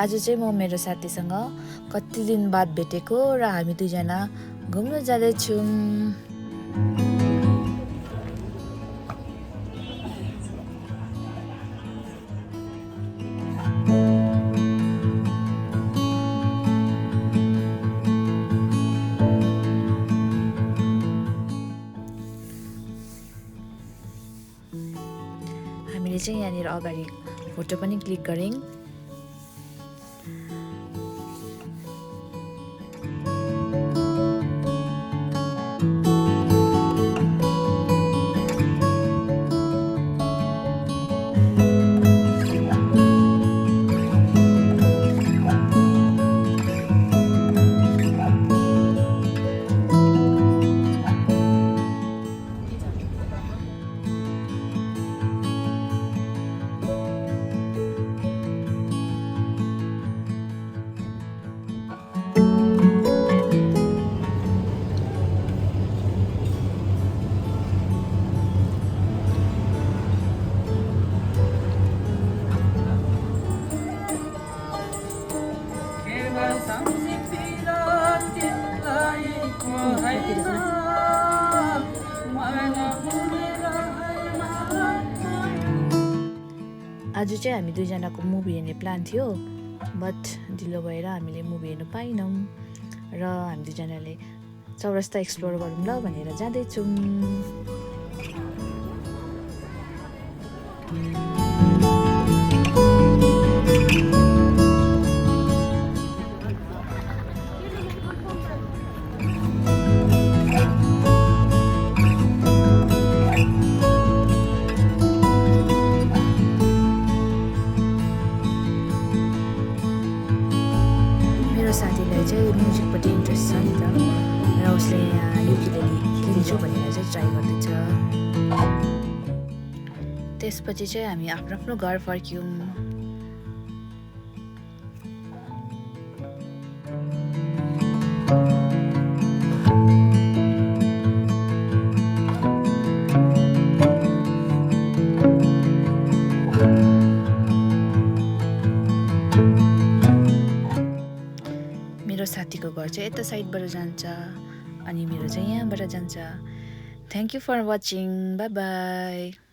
आज चाहिँ म मेरो साथीसँग कति दिन बाद भेटेको र हामी दुईजना घुम्न जाँदैछौँ। हामीले चाहिँ यहाँनिर अगाडि फोटो पनि क्लिक गऱ्यौँ। आज चाहिँ हामी दुईजनाको मुभी हेर्ने प्लान थियो, बट ढिलो भएर हामीले मुभी हेर्नु पाइनौँ र हामी दुईजनाले चौरस्ता एक्सप्लोर गरौँ ल भनेर जाँदैछौँ। साथीलाई चाहिँ म्युजिकपट्टि इन्ट्रेस्ट छ नि त, र उसले यहाँ युकिलेली किन्छु भनेर चाहिँ ट्राई गर्दैछ। त्यसपछि चाहिँ हामी आफ्नो आफ्नो घर फर्क्यौँ। मेरो साथीको घर चाहिँ यता साइडबाट जान्छ अनि मेरो चाहिँ यहाँबाट जान्छ। Thank you for watching, bye by.